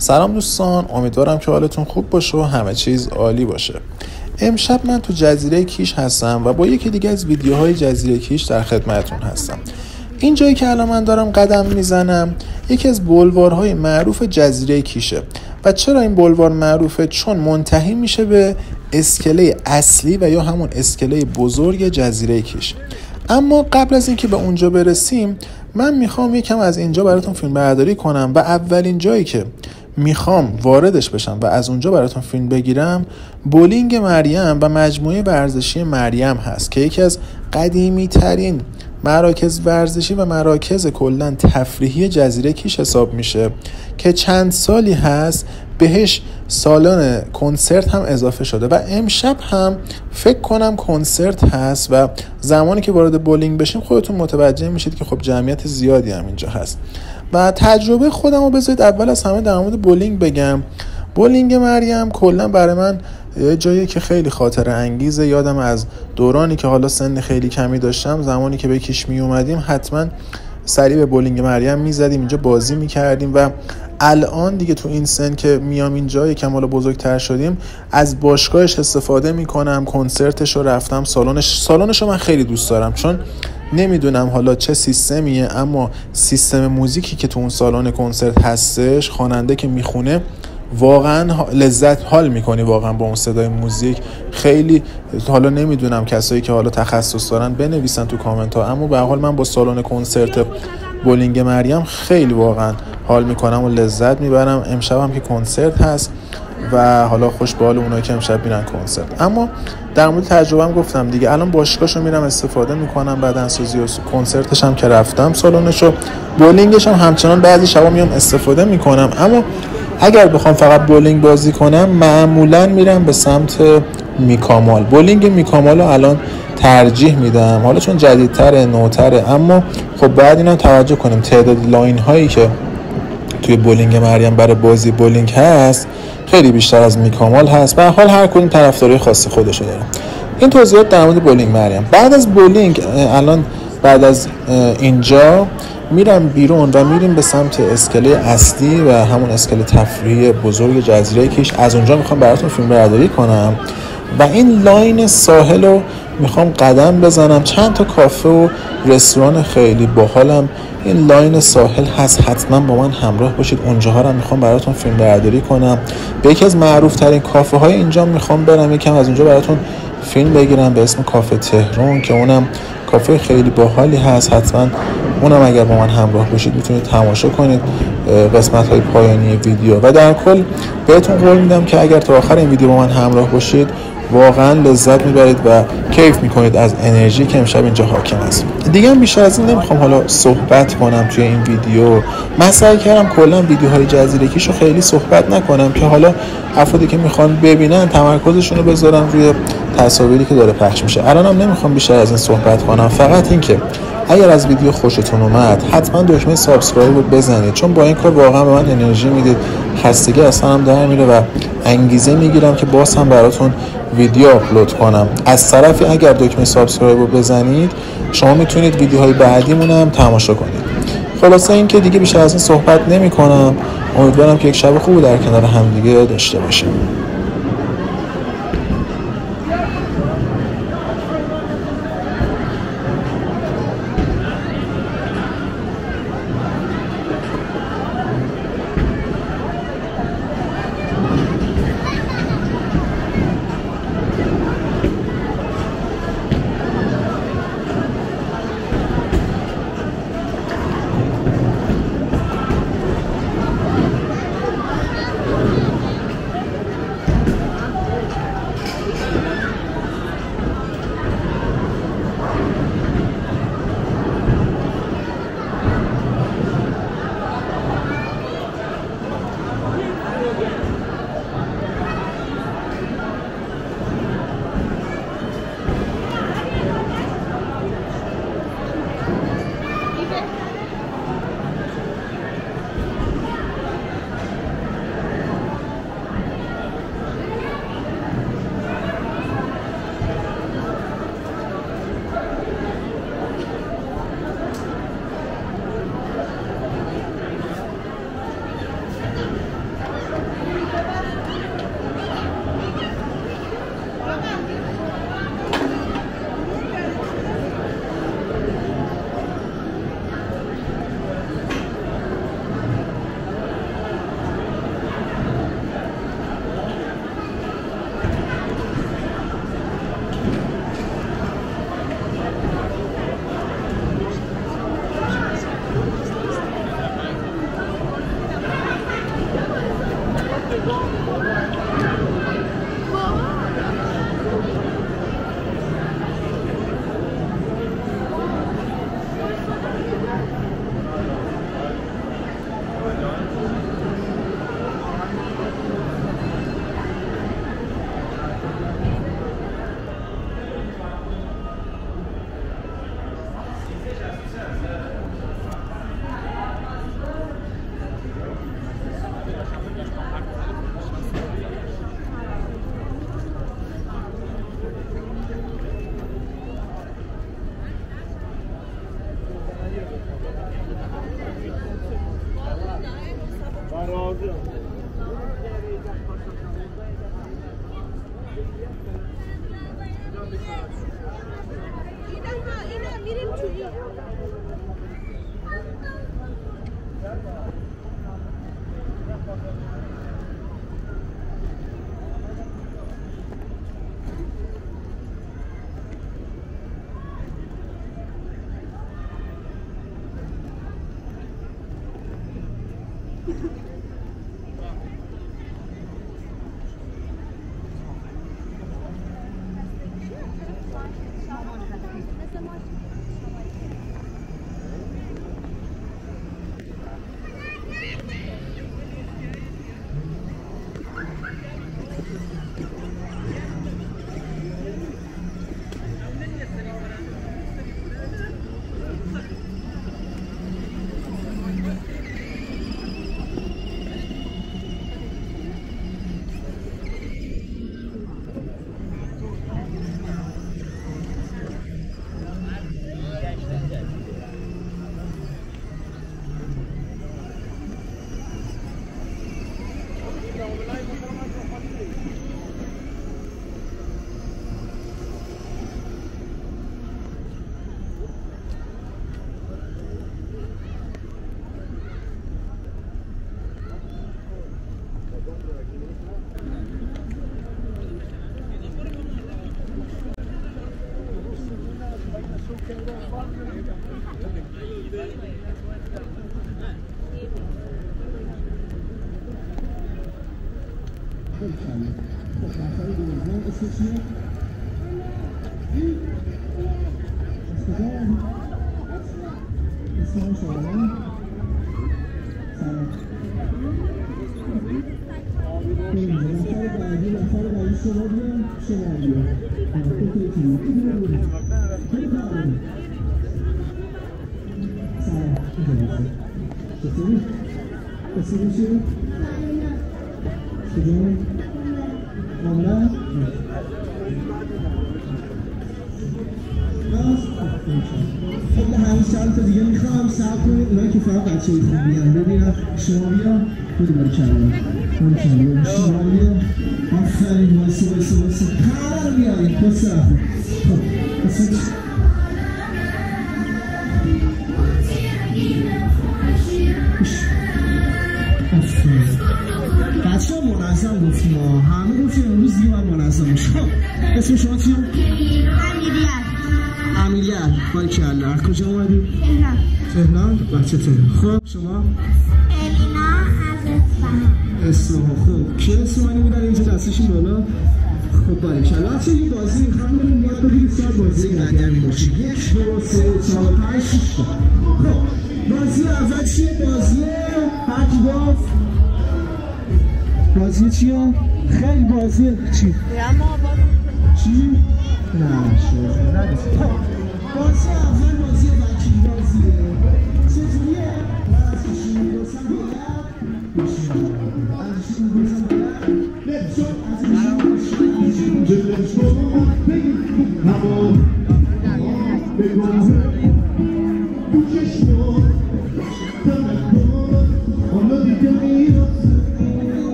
سلام دوستان، امیدوارم که حالتون خوب باشه و همه چیز عالی باشه. امشب من تو جزیره کیش هستم و با یکی دیگه از ویدیوهای جزیره کیش در خدمتتون هستم. این جایی که الان من دارم قدم میزنم یکی از بولوارهای معروف جزیره کیشه. و چرا این بولوار معروفه؟ چون منتهی میشه به اسکله اصلی و یا همون اسکله بزرگ جزیره کیش. اما قبل از اینکه به اونجا برسیم من میخوام یکم از اینجا براتون فیلم برداری کنم و اولین جایی که میخوام واردش بشم و از اونجا براتون فیلم بگیرم بولینگ مریم و مجموعه ورزشی مریم هست که یکی از قدیمی ترین مراکز ورزشی و مراکز کلن تفریحی جزیره کیش حساب میشه که چند سالی هست بهش سالن کنسرت هم اضافه شده و امشب هم فکر کنم کنسرت هست و زمانی که وارد بولینگ بشیم خودتون متوجه میشید که خب جمعیت زیادی هم اینجا هست. و تجربه خودم رو بذارید اول از همه در مورد بولینگ بگم. بولینگ مریم کلا برای من جایی که خیلی خاطره انگیزه. یادم از دورانی که حالا سن خیلی کمی داشتم، زمانی که به کیش می اومدیم حتما سریع به بولینگ مریم میزدیم، اینجا بازی میکردیم و الان دیگه تو این سن که میام اینجا یکم حالا بزرگتر شدیم از باشگاهش استفاده میکنم، کنسرتش رو رفتم، سالنش رو من خیلی دوست دارم چون نمیدونم حالا چه سیستمیه اما سیستم موزیکی که تو اون سالن کنسرت هستش، خواننده که میخونه واقعا لذت حال میکنی واقعا با اون صدای موزیک. خیلی حالا نمیدونم کسایی که حالا تخصص دارن بنویسن تو کامنت ها، اما به هر حال من با سالن کنسرت بولینگ مریم خیلی واقعا حال میکنم و لذت میبرم. امشب هم که کنسرت هست و حالا خوش به حال اونایی که امشب میرن کنسرت. اما در مورد تجربه‌ام گفتم دیگه، الان باشگاهشو میرم استفاده میکنم، بدنسازی و کنسرتش هم که رفتم، سالنشو، بولینگش هم همچنان بعضی شبا میام استفاده میکنم. اما اگر بخوام فقط بولینگ بازی کنم معمولا میرم به سمت میکامال. بولینگ میکامال رو الان ترجیح میدم، حالا چون جدیدتره، نوتره، اما خب باید اینا توجه کنیم تعداد لاین هایی که توی بولینگ مریم برای بازی بولینگ هست خیلی بیشتر از میکامال هست. به هر حال هر کدوم طرفدارای خاص خودشو داره. این توضیحات در مورد بولینگ مریم. بعد از بولینگ الان بعد از اینجا میرم بیرون و میریم به سمت اسکله اصلی و همون اسکله تفریحی بزرگ جزیره کیش. از اونجا میخوام براتون فیلم برداری کنم و این لاین ساحل رو میخوام قدم بزنم. چند تا کافه و رستوران خیلی باحالم این لاین ساحل هست، حتما با من همراه باشید. اونجاها رو میخوام براتون فیلم برداری کنم. به یکی از معروف ترین کافه های اینجا میخوام برم، یکم از اونجا براتون فیلم بگیرم به اسم کافه تهران که اونم کافه خیلی باحالی هست. حتما اونم اگر با من همراه باشید میتونید تماشا کنید قسمت های پایانی ویدیو. و در کل بهتون قول میدم که اگر تا آخر این ویدیو با من همراه باشید واقعا لذت میبرید و کیف میکنید از انرژی که امشب اینجا حاکم است. دیگه هم بیشتر از این نمیخوام حالا صحبت کنم توی این ویدیو. من سعی کردم کلا ویدیوهای جزیره کیش رو خیلی صحبت نکنم که حالا افرادی که میخوان ببینن تمرکزشون رو بذارن روی تصاویری که داره پخش میشه. الانم نمیخوام بیشتر از این صحبت کنم، فقط این که اگر از ویدیو خوشتون اومد حتما دکمه سابسکرایب رو بزنید، چون با این کار واقعا به من انرژی میدید، خستگی اصلا هم در میره و انگیزه میگیرم که باز هم براتون ویدیو آپلود کنم. از طرفی اگر دکمه سابسکرایب رو بزنید شما میتونید ویدیوهای بعدیمون هم تماشا کنید. خلاصه این که دیگه بیشتر از این صحبت نمی کنم. امیدوارم که یک شب خوب در کنار همدیگه داشته باشیم. خب همین چند تا دیگه میخوام صبر کنید اونایی که فقط بچه های خوب بیان ببینم شما بیا بودی باری کردم شما بیا آفرین واسه همه رو بیارید پس رفت خب بچه ها منظم گفتیم همه گفتیم امروز دیگه باید منظم شد. اسم شما چیه؟ امیلیان باریکالله. از کجا اومدی؟ تهران. بچه تهران. خب شما؟ الینا از اصفهان. خب کی اصفهانی بودن اینجا دستشون بالا؟ خب باریکالله. بچه یه بازی میخوام بریم یاد بگیرید ساعت بازی گردن باشید. 1 2 3 4 5 6 تا. خب بازی اول چیه؟ بازی هر کی گفت؟ بازی چیه؟ خیلی بازی چی؟ چی؟ نه شو خب بازی اول بازی وکیل بازیه. چجوریه؟ من از کشون میگوستم باید از کشون میگوستم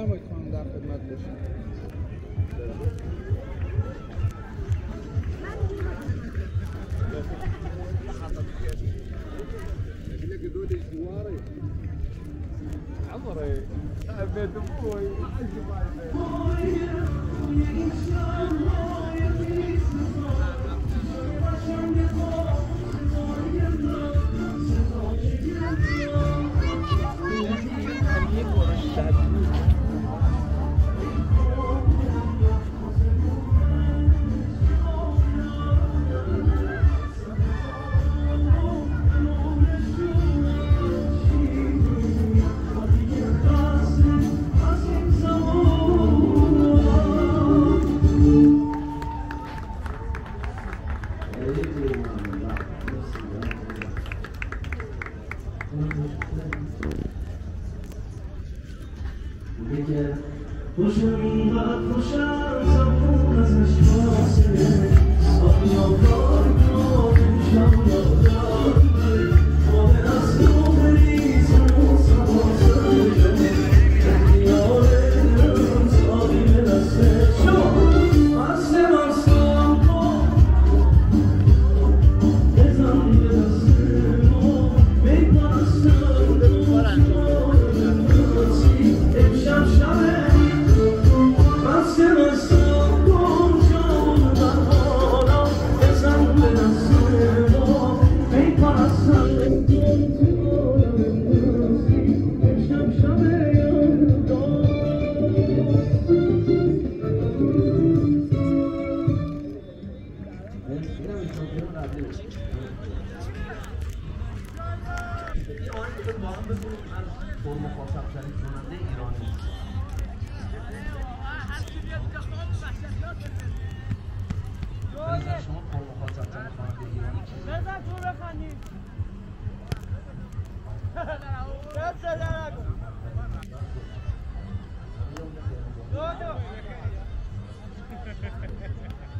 بفرمایید خانم در خدمت باشید.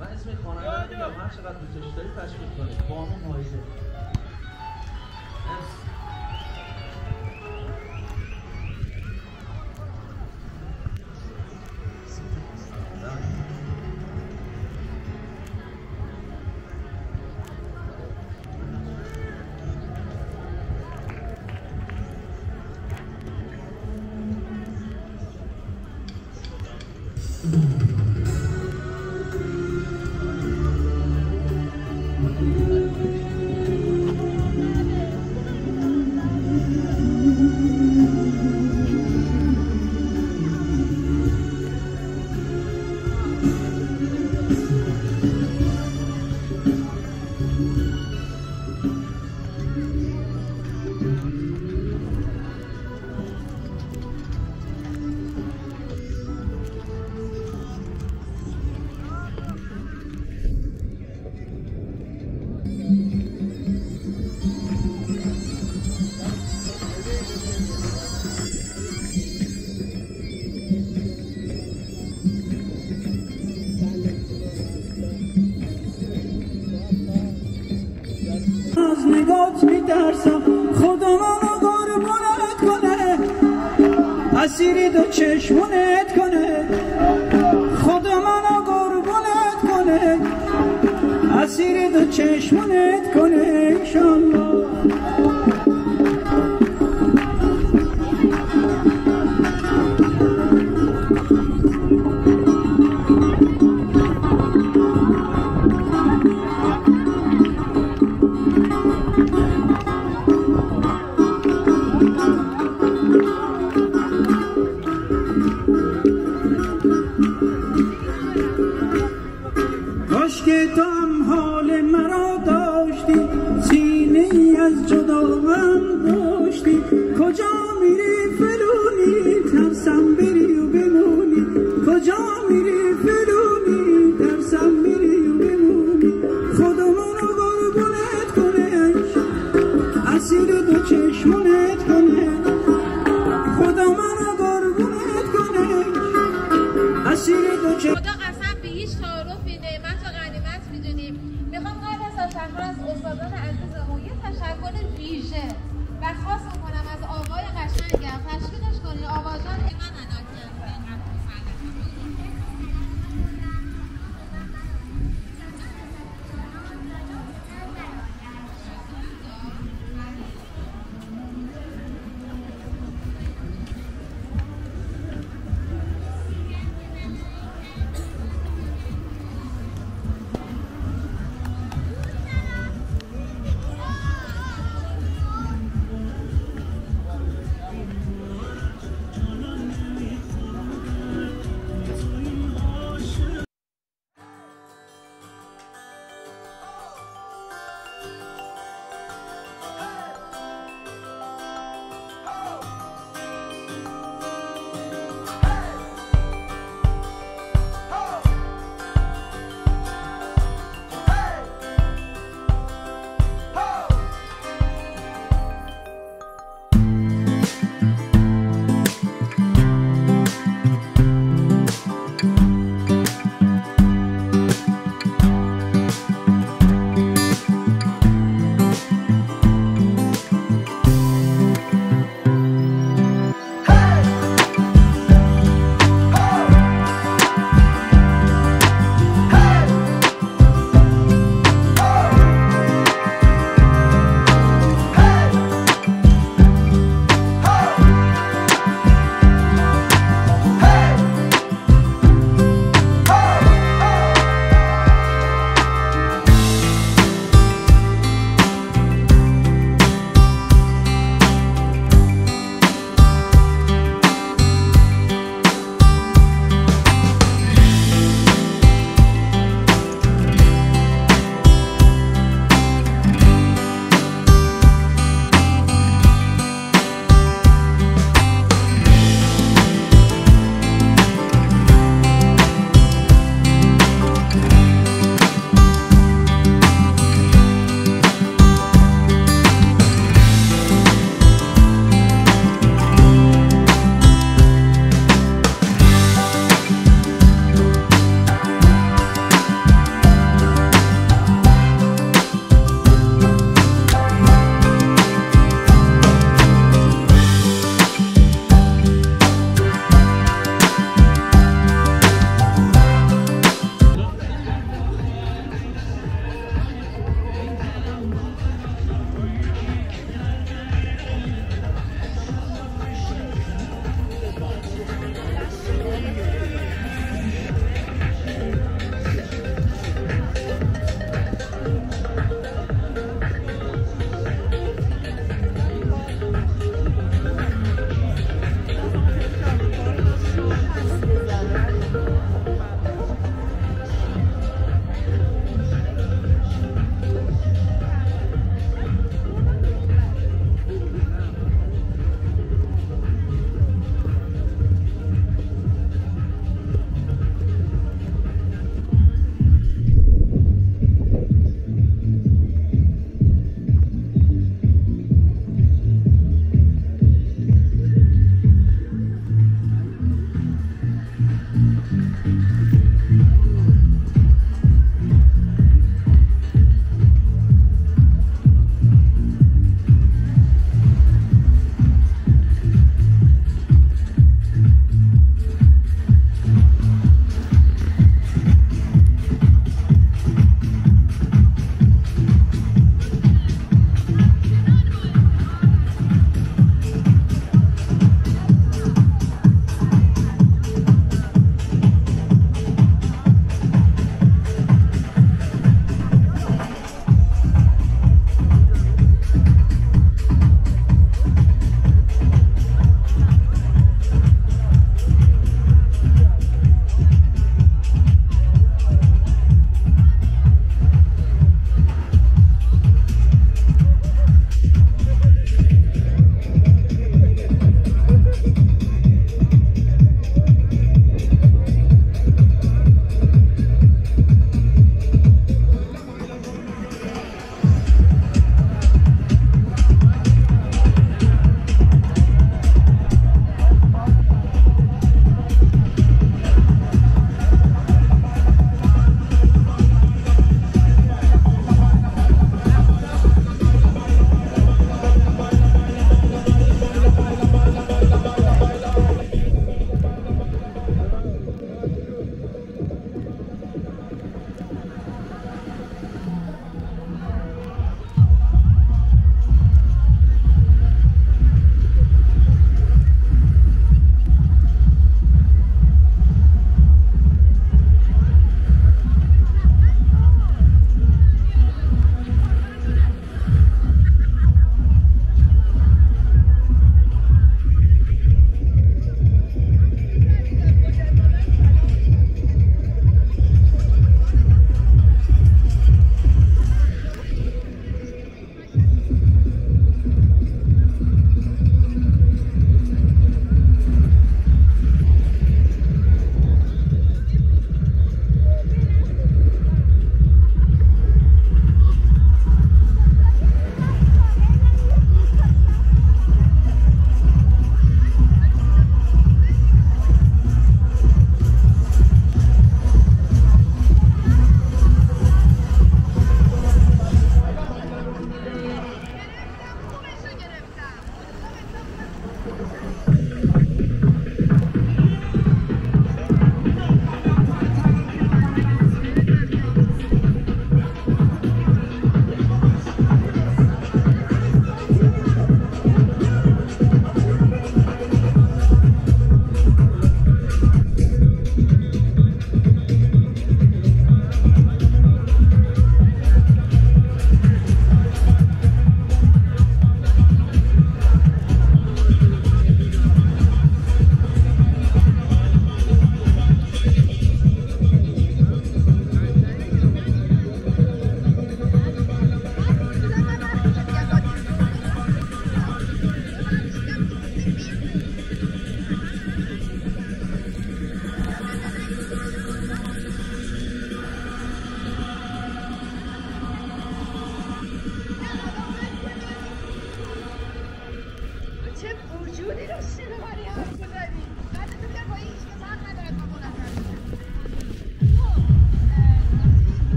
من اسم خانواده میگم هر چقدر دوستش داری تشکیل کنید با همون مایزه از نگات میترسم خدا منو قربونت کنه اسیری دو چشمونت کنه خدا منو قربونت کنه اسیری دو چشمونت کنه انشالله کاش که تو هم حال مرا داشتی سینه‌ای از جدا هم داشتی کجا میری فلونی ترسم بری و بمونی کجا میری فلونی ترسم بری و بمونی خدا منو قربونت کنه اسیر دو چشمونت کنه خدا منو قربونت کنه اسیر دو چشمونت از استادان عزیزمون یه تشکر ویژه و خاص میکنم از آقای قشنگم تشکیلش کنی آقا جان ایمان عنایت‌کرد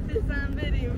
بزن بریم.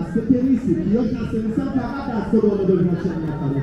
خسته که نیستی یا خسته نیستم فقط دست رو بالا داریم هاشم نفره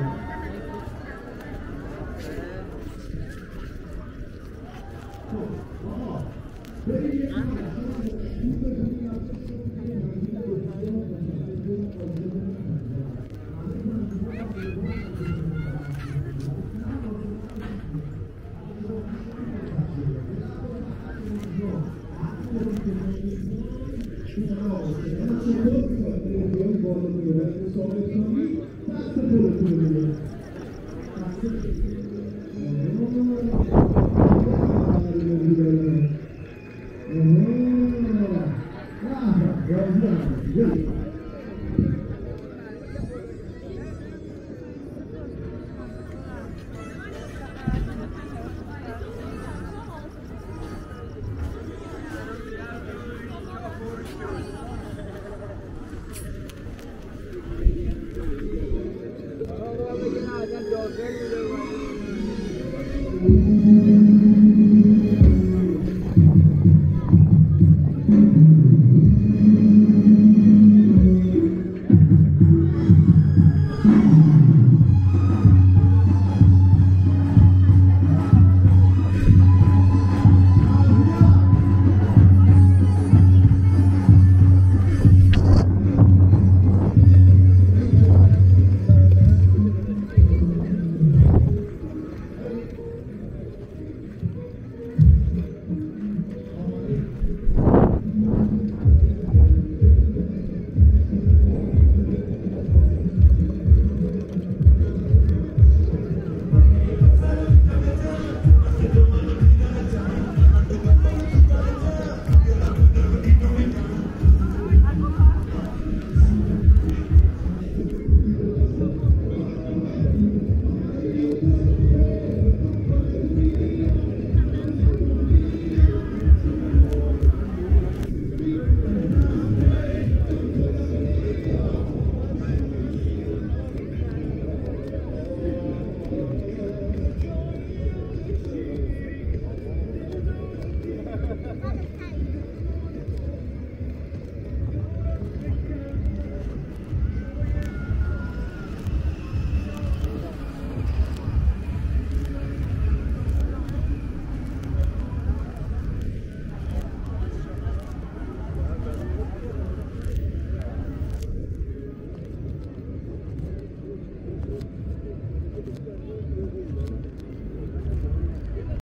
Thank you.